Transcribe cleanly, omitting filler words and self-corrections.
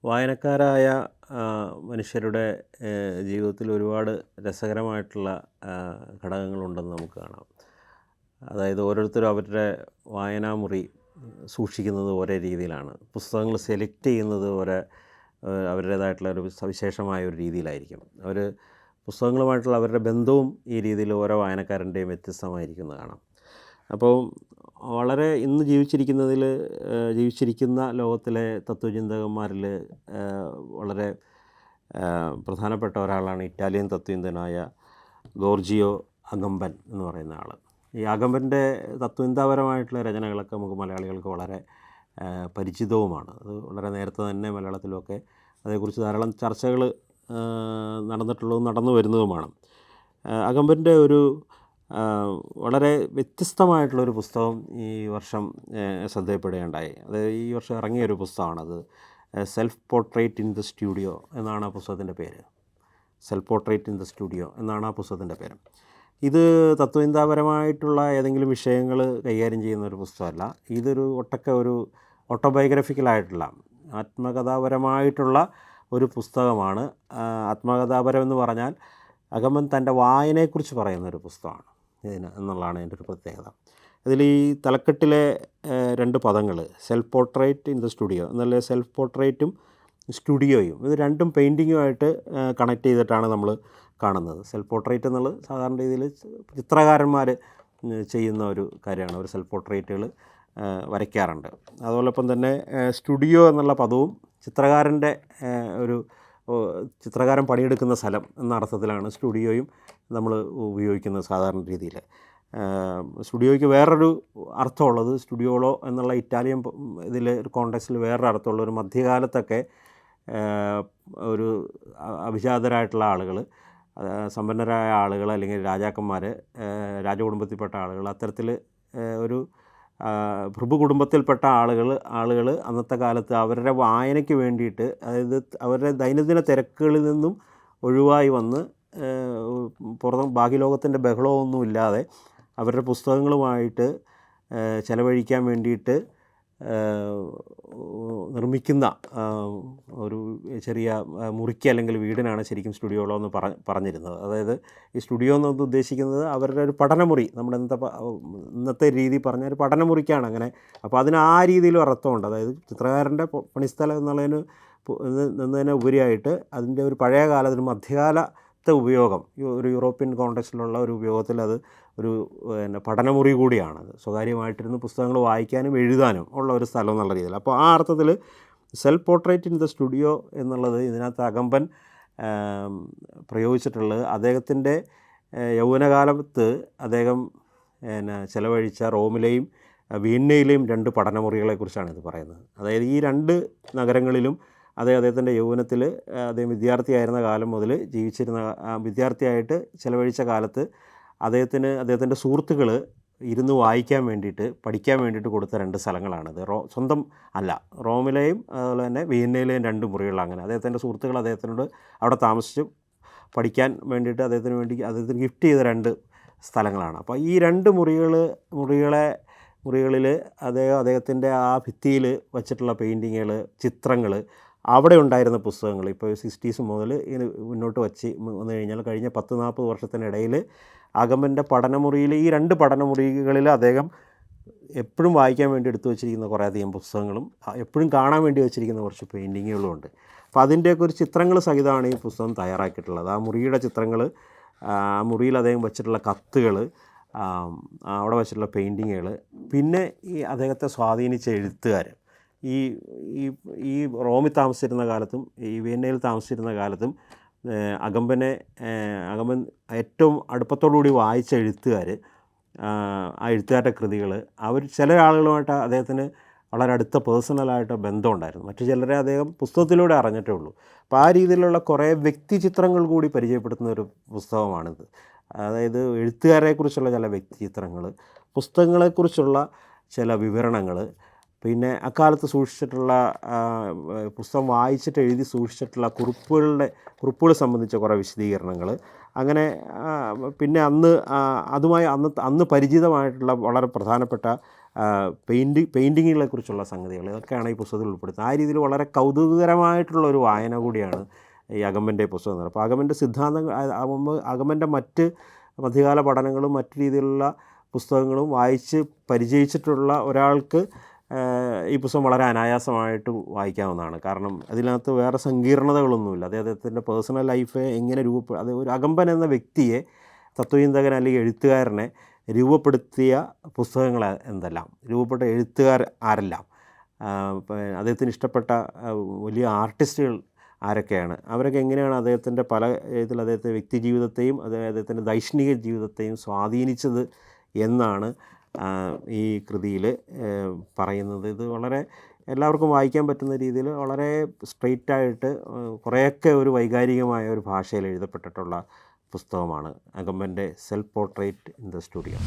വായനക്കാരായ മനുഷ്യരുടെ ജീവിതത്തിൽ ഒരുപാട് രസകരമായിട്ടുള്ള ഘടകങ്ങളുണ്ടെന്ന് നമുക്ക് കാണാം. അതായത് ഓരോരുത്തരും അവരുടെ വായനാമുറി സൂക്ഷിക്കുന്നത് ഒരേ രീതിയിലാണ്. പുസ്തകങ്ങൾ സെലക്ട് ചെയ്യുന്നത് അവരുടേതായിട്ടുള്ള ഒരു സവിശേഷമായ ഒരു രീതിയിലായിരിക്കും. അവർ പുസ്തകങ്ങളുമായിട്ടുള്ള അവരുടെ ബന്ധവും ഈ രീതിയിൽ ഓരോ വായനക്കാരൻ്റെയും വ്യത്യസ്തമായിരിക്കുന്നത് കാണാം. അപ്പോൾ വളരെ ഇന്ന് ജീവിച്ചിരിക്കുന്ന ലോകത്തിലെ തത്വചിന്തകന്മാരിൽ വളരെ പ്രധാനപ്പെട്ട ഒരാളാണ് ഇറ്റാലിയൻ തത്വചിന്തകനായ ഗോർജിയോ അഗമ്പൻ എന്ന് പറയുന്ന ആൾ. ഈ അഗമ്പൻ്റെ തത്വചിന്താപരമായിട്ടുള്ള രചനകളൊക്കെ നമുക്ക് മലയാളികൾക്ക് വളരെ പരിചിതവുമാണ്. അത് വളരെ നേരത്തെ തന്നെ മലയാളത്തിലുമൊക്കെ അതേക്കുറിച്ച് ധാരാളം ചർച്ചകൾ നടന്നു വരുന്നതുമാണ്. അഗമ്പൻ്റെ ഒരു വളരെ വ്യത്യസ്തമായിട്ടുള്ളൊരു പുസ്തകം ഈ വർഷം ശ്രദ്ധയപ്പെടുകയുണ്ടായി. അത് ഈ വർഷം ഇറങ്ങിയൊരു പുസ്തകമാണത്. Self portrait in the studio എന്നാണ് ആ പുസ്തകത്തിൻ്റെ പേര്. Self portrait in the studio എന്നാണ് ആ പുസ്തകത്തിൻ്റെ പേര്. ഇത് തത്വചിന്താപരമായിട്ടുള്ള ഏതെങ്കിലും വിഷയങ്ങൾ കൈകാര്യം ചെയ്യുന്ന ഒരു പുസ്തകമല്ല. ഇതൊരു ഒരു ഓട്ടോബയോഗ്രഫിക്കലായിട്ടുള്ള ആത്മകഥാപരമായിട്ടുള്ള ഒരു പുസ്തകമാണ്. ആത്മകഥാപരം എന്ന് പറഞ്ഞാൽ അഗമ്പൻ തൻ്റെ വായനയെക്കുറിച്ച് പറയുന്നൊരു പുസ്തകമാണ് എന്നുള്ളതാണ് എൻ്റെ ഒരു പ്രത്യേകത. ഇതിൽ ഈ തലക്കെട്ടിലെ 2 പദങ്ങൾ self portrait in the studio എന്നല്ല, സെൽഫ് പോർട്രേറ്റും സ്റ്റുഡിയോയും ഇത് രണ്ടും പെയിൻറ്റിങ്ങുമായിട്ട് കണക്ട് ചെയ്തിട്ടാണ് നമ്മൾ കാണുന്നത്. സെൽഫ് പോർട്രേറ്റ് എന്നുള്ളത് സാധാരണ രീതിയിൽ ചിത്രകാരന്മാർ ചെയ്യുന്ന ഒരു കാര്യമാണ്. ഒരു സെൽഫ് പോർട്രേറ്റുകൾ വരയ്ക്കാറുണ്ട്. അതോടൊപ്പം തന്നെ സ്റ്റുഡിയോ എന്നുള്ള പദവും ചിത്രകാരൻ പണിയെടുക്കുന്ന സ്ഥലം എന്ന അർത്ഥത്തിലാണ് സ്റ്റുഡിയോയും നമ്മൾ ഉപയോഗിക്കുന്നത് സാധാരണ രീതിയിൽ. സ്റ്റുഡിയോയ്ക്ക് വേറൊരു അർത്ഥമുള്ളത് സ്റ്റുഡിയോളോ എന്നുള്ള ഇറ്റാലിയൻ ഇതിൽ ഒരു കോണ്ടെക്സ്റ്റിൽ വേറൊരു അർത്ഥമുള്ള ഒരു മധ്യകാലത്തൊക്കെ ഒരു അഭിജാതരായിട്ടുള്ള ആളുകൾ, സമ്പന്നരായ ആളുകൾ അല്ലെങ്കിൽ രാജാക്കന്മാർ, രാജകുടുംബത്തിൽപ്പെട്ട ആളുകൾ, അത്തരത്തിൽ ഒരു പ്രഭു കുടുംബത്തിൽപ്പെട്ട ആളുകൾ അന്നത്തെ കാലത്ത് അവരുടെ വായനയ്ക്ക് വേണ്ടിയിട്ട്, അതായത് അവരുടെ ദൈനംദിന തിരക്കുകളിൽ നിന്നും ഒഴിവായി വന്ന് ബാക്കി ലോകത്തിൻ്റെ ബഹളമൊന്നുമില്ലാതെ അവരുടെ പുസ്തകങ്ങളുമായിട്ട് ചെലവഴിക്കാൻ വേണ്ടിയിട്ട് നിർമ്മിക്കുന്ന ഒരു ചെറിയ മുറിക്ക് അല്ലെങ്കിൽ വീടിനാണ് ശരിക്കും സ്റ്റുഡിയോളോ എന്ന് പറഞ്ഞിരുന്നത്. അതായത് ഈ സ്റ്റുഡിയോ എന്നത് ഉദ്ദേശിക്കുന്നത് അവരുടെ ഒരു പഠനമുറി, നമ്മുടെ ഇന്നത്തെ രീതി പറഞ്ഞ ഒരു പഠനമുറിക്കാണ് അങ്ങനെ. അപ്പോൾ അതിന് ആ രീതിയിലും അർത്ഥമുണ്ട്. അതായത് ചിത്രകാരൻ്റെ പണിസ്ഥലം എന്നതിന് ഉപരിയായിട്ട് അതിൻ്റെ ഒരു പഴയ കാലത്തിന് മധ്യകാലത്തെ ഉപയോഗം, ഒരു യൂറോപ്യൻ കോണ്ടെക്സ്റ്റിലുള്ള ഒരു ഉപയോഗത്തിൽ അത് ഒരു പഠനമുറി കൂടിയാണത്. സ്വകാര്യമായിട്ടിരുന്ന് പുസ്തകങ്ങൾ വായിക്കാനും എഴുതാനും ഉള്ള ഒരു സ്ഥലം എന്നുള്ള രീതിയിൽ. അപ്പോൾ ആ അർത്ഥത്തിൽ self portrait in the studio എന്നുള്ളത് ഇതിനകത്ത് അഗമ്പൻ പ്രയോഗിച്ചിട്ടുള്ളത് അദ്ദേഹത്തിൻ്റെ യൗവനകാലത്ത് അദ്ദേഹം ചെലവഴിച്ച റോമിലെയും വിയന്നയിലെയും 2 പഠനമുറികളെക്കുറിച്ചാണ് ഇത് പറയുന്നത്. അതായത് ഈ 2 നഗരങ്ങളിലും അദ്ദേഹത്തിൻ്റെ യൗവനത്തിൽ അദ്ദേഹം വിദ്യാർത്ഥിയായിരുന്ന കാലം മുതൽ വിദ്യാർത്ഥിയായിട്ട് ചെലവഴിച്ച കാലത്ത് അദ്ദേഹത്തിൻ്റെ സുഹൃത്തുക്കൾ ഇരുന്ന് വായിക്കാൻ വേണ്ടിയിട്ട്, പഠിക്കാൻ വേണ്ടിയിട്ട് കൊടുത്ത 2 സ്ഥലങ്ങളാണിത്. സ്വന്തം അല്ല, റോമിലെയും അതുപോലെ തന്നെ വിയന്നയിലെയും 2 മുറികൾ. അങ്ങനെ അദ്ദേഹത്തിൻ്റെ സുഹൃത്തുക്കൾ അദ്ദേഹത്തിനോട് അവിടെ താമസിച്ച് പഠിക്കാൻ വേണ്ടിയിട്ട് അദ്ദേഹത്തിന് ഗിഫ്റ്റ് ചെയ്ത 2 സ്ഥലങ്ങളാണ്. അപ്പോൾ ഈ 2 മുറികളിൽ അദ്ദേഹത്തിൻ്റെ ആ ഭിത്തിയിൽ വച്ചിട്ടുള്ള പെയിൻറ്റിങ്ങുകൾ, ചിത്രങ്ങൾ, അവിടെ ഉണ്ടായിരുന്ന പുസ്തകങ്ങൾ, ഇപ്പോൾ 60s മുതൽ മുന്നോട്ട് വന്നു കഴിഞ്ഞാൽ കഴിഞ്ഞ 10-40 വർഷത്തിനിടയിൽ അഗമ്പൻ്റെ പഠനമുറിയിൽ ഈ 2 പഠനമുറികളിൽ അദ്ദേഹം എപ്പോഴും വായിക്കാൻ വേണ്ടി എടുത്തു വച്ചിരിക്കുന്ന കുറേയധികം പുസ്തകങ്ങളും എപ്പോഴും കാണാൻ വേണ്ടി വച്ചിരിക്കുന്ന കുറച്ച് പെയിൻറ്റിങ്ങുകളും ഉണ്ട്. അപ്പോൾ അതിൻ്റെയൊക്കെ ഒരു ചിത്രങ്ങൾ സഹിതമാണ് ഈ പുസ്തകം തയ്യാറാക്കിയിട്ടുള്ളത്. ആ മുറിയുടെ ചിത്രങ്ങൾ, ആ മുറിയിൽ അദ്ദേഹം വച്ചിട്ടുള്ള കത്തുകൾ, അവിടെ വച്ചിട്ടുള്ള പെയിൻറ്റിങ്ങുകൾ, പിന്നെ ഈ അദ്ദേഹത്തെ സ്വാധീനിച്ച എഴുത്തുകാർ, ഈ റോമിൽ താമസിച്ചിരുന്ന കാലത്തും ഈ വിയന്നയിൽ താമസിച്ചിരുന്ന കാലത്തും അഗമ്പൻ ഏറ്റവും അടുപ്പത്തോടുകൂടി വായിച്ച എഴുത്തുകാർ, ആ എഴുത്തുകാരുടെ കൃതികൾ, ചില ആളുകളുമായിട്ട് അദ്ദേഹത്തിന് വളരെ അടുത്ത പേഴ്സണലായിട്ട് ബന്ധമുണ്ടായിരുന്നു. മറ്റു ചിലരെ അദ്ദേഹം പുസ്തകത്തിലൂടെ അറിഞ്ഞിട്ടേ ഉള്ളൂ. അപ്പോൾ ആ രീതിയിലുള്ള കുറേ വ്യക്തിചിത്രങ്ങൾ കൂടി പരിചയപ്പെടുത്തുന്ന ഒരു പുസ്തകമാണിത്. അതായത് എഴുത്തുകാരെക്കുറിച്ചുള്ള ചില വ്യക്തിചിത്രങ്ങൾ, പുസ്തകങ്ങളെക്കുറിച്ചുള്ള ചില വിവരണങ്ങൾ, പിന്നെ അക്കാലത്ത് സൂക്ഷിച്ചിട്ടുള്ള പുസ്തകം വായിച്ചിട്ട് എഴുതി സൂക്ഷിച്ചിട്ടുള്ള കുറിപ്പുകൾ സംബന്ധിച്ച കുറേ വിശദീകരണങ്ങൾ, അങ്ങനെ പിന്നെ അന്ന് പരിചിതമായിട്ടുള്ള വളരെ പ്രധാനപ്പെട്ട പെയിൻറ്റിങ്ങുകളെക്കുറിച്ചുള്ള സംഗതികൾ ഇതൊക്കെയാണ് ഈ പുസ്തകത്തിൽ ഉൾപ്പെടുത്തുന്നത്. ആ രീതിയിൽ വളരെ കൗതുകകരമായിട്ടുള്ള ഒരു വായന കൂടിയാണ് ഈ അഗമൻ്റെ പുസ്തകം. അപ്പോൾ അഗമൻ്റെ സിദ്ധാന്തങ്ങൾ അഗമൻ്റെ മറ്റ് മധ്യകാല പഠനങ്ങളും മറ്റു രീതിയിലുള്ള പുസ്തകങ്ങളും വായിച്ച് പരിചയിച്ചിട്ടുള്ള ഒരാൾക്ക് ഈ പുസ്തകം വളരെ അനായാസമായിട്ട് വായിക്കാവുന്നതാണ്. കാരണം അതിനകത്ത് വേറെ സങ്കീർണതകളൊന്നുമില്ല. അദ്ദേഹത്തിൻ്റെ പേഴ്സണൽ ലൈഫ് എങ്ങനെ അത് ഒരു അകമ്പൻ എന്ന വ്യക്തിയെ, തത്വചിന്തകൻ അല്ലെങ്കിൽ എഴുത്തുകാരനെ രൂപപ്പെടുത്തിയ പുസ്തകങ്ങൾ എന്തെല്ലാം, രൂപപ്പെട്ട എഴുത്തുകാർ ആരെല്ലാം, അദ്ദേഹത്തിന് ഇഷ്ടപ്പെട്ട വലിയ ആർട്ടിസ്റ്റുകൾ ആരൊക്കെയാണ്, അവരൊക്കെ എങ്ങനെയാണ് അദ്ദേഹത്തിൻ്റെ പല ഇതിൽ അദ്ദേഹത്തെ വ്യക്തി ജീവിതത്തെയും അദ്ദേഹത്തിൻ്റെ ദൈഷ്ണിക ജീവിതത്തെയും സ്വാധീനിച്ചത് എന്നാണ് ഈ കൃതിയിൽ പറയുന്നത്. ഇത് വളരെ എല്ലാവർക്കും വായിക്കാൻ പറ്റുന്ന രീതിയിൽ വളരെ സ്ട്രെയിറ്റായിട്ട് കുറേയൊക്കെ ഒരു വൈകാരികമായ ഒരു ഭാഷയിൽ എഴുതപ്പെട്ടിട്ടുള്ള പുസ്തകമാണ് അഗമ്പൻ്റെ self portrait in the studio.